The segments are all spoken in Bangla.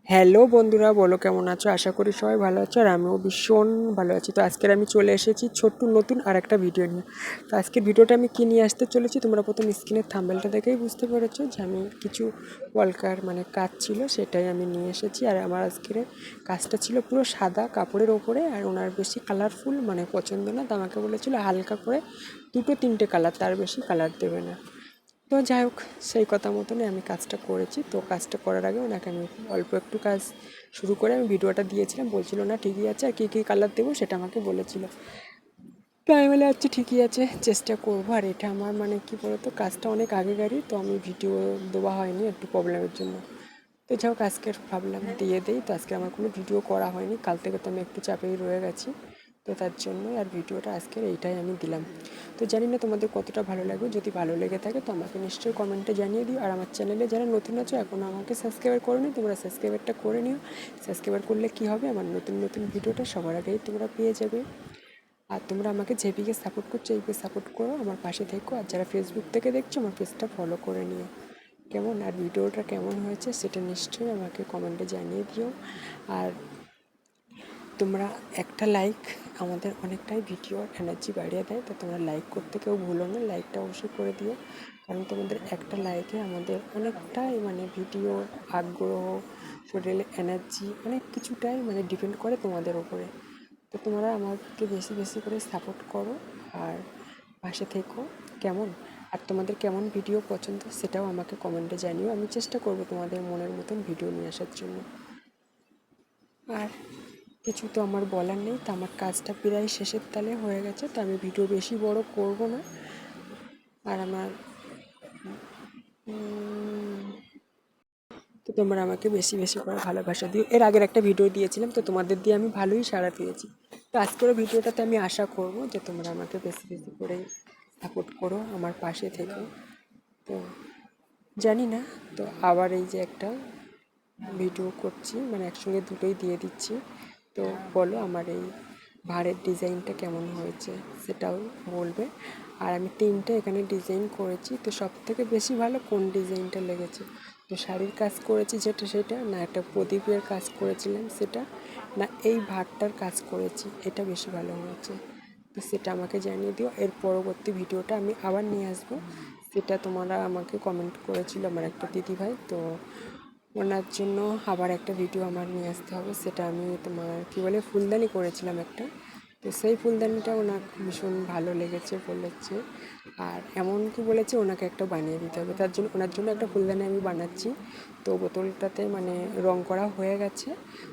হ্যালো বন্ধুরা, বলো কেমন আছো? আশা করি সবাই ভালো আছো আর আমিও ভীষণ ভালো আছি। তো আজকের আমি চলে এসেছি ছোট্ট নতুন আর একটা ভিডিও নিয়ে। তো আজকের ভিডিওটা আমি কী নিয়ে আসতে চলেছি তোমরা প্রথম স্ক্রিনের থাম্বনেলটা দেখেই বুঝতে পেরেছো যে আমি কিছু ওয়ালকার কাজ ছিল সেটাই আমি নিয়ে এসেছি। আর আমার আজকের কাজটা ছিল পুরো সাদা কাপড়ের ওপরে, আর ওনার বেশি কালারফুল পছন্দ না, তো আমাকে বলেছিল হালকা করে 2-3টে কালার, তার বেশি কালার দেবে না। তো যাই হোক, সেই কথা মতনই আমি কাজটা করেছি। তো কাজটা করার আগে ওনাকে আমি অল্প একটু কাজ শুরু করে আমি ভিডিওটা দিয়েছিলাম, বলছিল না ঠিকই আছে, আর কী কী কালার দেবো সেটা আমাকে বলেছিল। তো আমি বলে আচ্ছা ঠিকই আছে, চেষ্টা করবো। আর এটা আমার কী বলতো, কাজটা অনেক আগেকারই, তো আমি ভিডিও দেওয়া হয়নি একটু প্রবলেমের জন্য। তো যাই হোক, আজকের ভাবলাম দিয়ে দেই। তো আজকে আমার কোনো ভিডিও করা হয়নি, কাল থেকে তো আমি একটু চাপেই রয়ে গেছি, তো তার জন্য আর ভিডিওটা আজকের এইটাই আমি দিলাম। তো জানি না তোমাদের কতটা ভালো লাগবে, যদি ভালো লেগে থাকে তো আমাকে নিশ্চয়ই কমেন্টে জানিয়ে দিও। আর আমার চ্যানেলে যারা নতুন আছো এখনও আমাকে সাবস্ক্রাইব করোনি, তোমরা সাবস্ক্রাইবারটা করে নিও। সাবস্ক্রাইবার করলে কী হবে, আমার নতুন নতুন ভিডিওটা সবার আগেই তোমরা পেয়ে যাবে। আর তোমরা আমাকে যেদিকে সাপোর্ট করছো এইদিকে সাপোর্ট করো, আমার পাশে থেকো। আর যারা ফেসবুক থেকে দেখছো আমার পেজটা ফলো করে নিও। কেমন, আর ভিডিওটা কেমন হয়েছে সেটা নিশ্চয়ই আমাকে কমেন্টে জানিয়ে দিও। আর তোমরা একটা লাইক আমাদের অনেকটাই ভিডিওর এনার্জি বাড়িয়ে দেয়, তো তোমরা লাইক করতে কেউ ভুলো না, লাইকটা অবশ্যই করে দিও। কারণ তোমাদের একটা লাইকে আমাদের অনেকটাই ভিডিওর আগ্রহ, শরীরে এনার্জি অনেক কিছুটাই ডিপেন্ড করে তোমাদের ওপরে। তো তোমরা আমাকে বেশি বেশি করে সাপোর্ট করো আর পাশে থেকো। কেমন, আর তোমাদের কেমন ভিডিও পছন্দ সেটাও আমাকে কমেন্টে জানিও, আমি চেষ্টা করব তোমাদের মনের মতন ভিডিও নিয়ে আসার জন্য। আর কিছু তো আমার বলার নেই, তো আমার কাজটা প্রায় শেষের তালে হয়ে গেছে, তো আমি ভিডিও বেশি বড় করব না। আর আমার তো তোমরা আমাকে বেশি বেশি করে ভালোবাসা দিও। এর আগের একটা ভিডিও দিয়েছিলাম, তো তোমাদের দিয়ে আমি ভালোই সাড়া পেয়েছি। তো আজকেরও ভিডিওটাতে আমি আশা করব যে তোমরা আমাকে বেশি বেশি করে সাপোর্ট করো, আমার পাশে থেকে। তো জানি না, তো আবার এই যে একটা ভিডিও করছি, একসঙ্গে দুটোই দিয়ে দিচ্ছি। তো বলো আমার এই ভাঁড়ের ডিজাইনটা কেমন হয়েছে সেটাও বলবে। আর আমি 3টে এখানে ডিজাইন করেছি, তো সব থেকে বেশি ভালো কোন ডিজাইনটা লেগেছে, তো শাড়ির কাজ করেছি যেটা সেটা, না একটা প্রদীপের কাজ করেছিলাম সেটা, না এই ভাঁড়টার কাজ করেছি, এটা বেশি ভালো হয়েছে। তো সেটা আমাকে জানিয়ে দিও। এর পরবর্তী ভিডিওটা আমি আবার নিয়ে আসবো, সেটা তোমরা আমাকে কমেন্ট করেছিল আমার একটা দিদিভাই, তো ওনার জন্য আবার একটা ভিডিও আমার নিয়ে আসতে হবে। সেটা আমি তোমার কী বলে ফুলদানি করেছিলাম একটা, তো সেই ফুলদানিটা ওনার ভীষণ ভালো লেগেছে বলেছে। আর এমনকি বলেছে ওনাকে একটা বানিয়ে দিতে হবে, তার জন্য ওনার জন্য একটা ফুলদানি আমি বানাচ্ছি। তো বোতলটাতে রং করা হয়ে গেছে।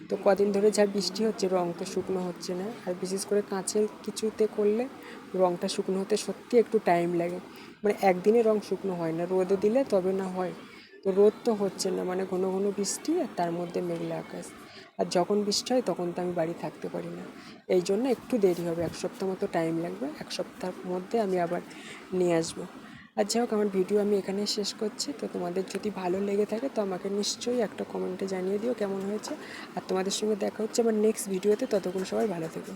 তো কদিন ধরে যা বৃষ্টি হচ্ছে রং তো শুকনো হচ্ছে না, আর বিশেষ করে কাঁচের কিছুতে করলে রংটা শুকনো হতে সত্যি একটু টাইম লাগে, একদিনে রং শুকনো হয় না, রোদে দিলে তবে না হয়। তো রোদ তো হচ্ছে না, ঘন ঘন বৃষ্টি আর তার মধ্যে মেঘলা আকাশ, আর যখন বৃষ্টি হয় তখন তো আমি বাড়ি থাকতে পারি না। এই জন্য একটু দেরি হবে, 1 সপ্তাহ মতো টাইম লাগবে, 1 সপ্তাহের মধ্যে আমি আবার নিয়ে আসবো। আর যাই হোক, আমার ভিডিও আমি এখানেই শেষ করছি। তো তোমাদের যদি ভালো লেগে থাকে তো আমাকে নিশ্চয়ই একটা কমেন্টে জানিয়ে দিও কেমন হয়েছে। আর তোমাদের সঙ্গে দেখা হচ্ছে আমার নেক্সট ভিডিওতে, ততক্ষণ সবাই ভালো থেকো।